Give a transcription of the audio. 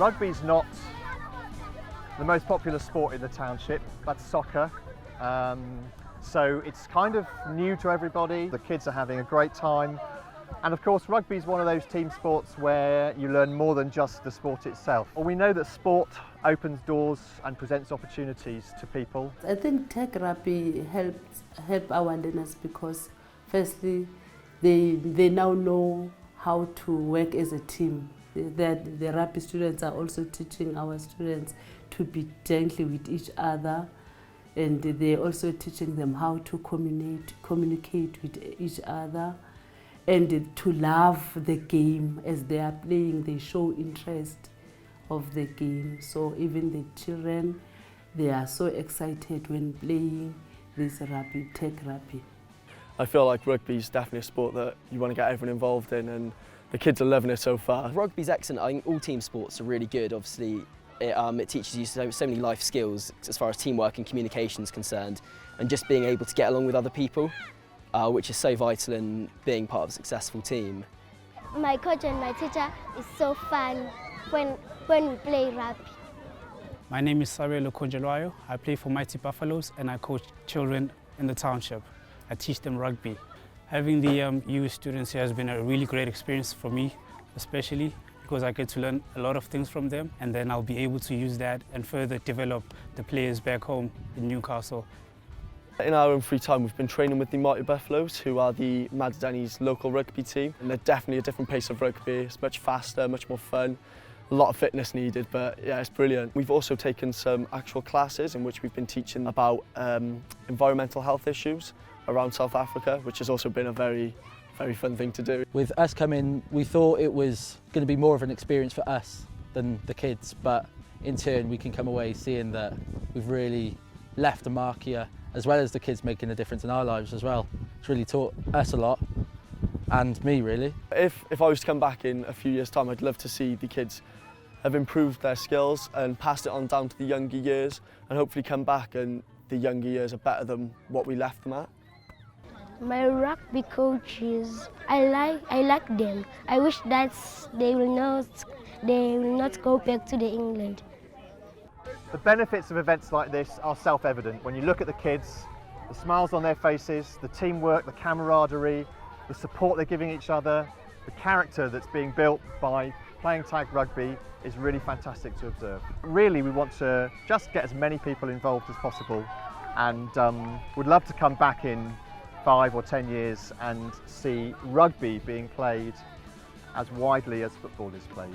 Rugby's not the most popular sport in the township, that's soccer. So it's kind of new to everybody. The kids are having a great time. And of course, rugby is one of those team sports where you learn more than just the sport itself. Well, we know that sport opens doors and presents opportunities to people. I think tech rugby help our learners because firstly, they now know how to work as a team. The rugby students are also teaching our students to be gentle with each other, and they're also teaching them how to communicate with each other, and to love the game. As they are playing, they show interest of the game. So even the children, they are so excited when playing this rugby, tech rugby. I feel like rugby is definitely a sport that you want to get everyone involved in, and the kids are loving it so far. Rugby's excellent. I think all team sports are really good. Obviously, it teaches you so many life skills as far as teamwork and communication is concerned, and just being able to get along with other people, which is so vital in being part of a successful team. My coach and my teacher is so fun when we play rugby. My name is Sarelo Konjelwayo. I play for Mighty Buffaloes and I coach children in the township. I teach them rugby. Having the youth students here has been a really great experience for me, especially because I get to learn a lot of things from them, and then I'll be able to use that and further develop the players back home in Newcastle. In our own free time, we've been training with the Mighty Buffaloes, who are the Madadeni's local rugby team. And they're definitely a different pace of rugby. It's much faster, much more fun. A lot of fitness needed, but yeah, it's brilliant. We've also taken some actual classes in which we've been teaching about environmental health issues around South Africa, which has also been a very fun thing to do. With us coming, we thought it was going to be more of an experience for us than the kids, but in turn we can come away seeing that we've really left a mark here, as well as the kids making a difference in our lives as well. It's really taught us a lot, and me really. If I was to come back in a few years' time, I'd love to see the kids have improved their skills and passed it on down to the younger years, and hopefully come back and the younger years are better than what we left them at. My rugby coaches, I like them. I wish that they will not go back to the England. The benefits of events like this are self-evident. When you look at the kids, the smiles on their faces, the teamwork, the camaraderie, the support they're giving each other, the character that's being built by playing tag rugby is really fantastic to observe. Really, we want to just get as many people involved as possible, and would love to come back in 5 or 10 years and see rugby being played as widely as football is played.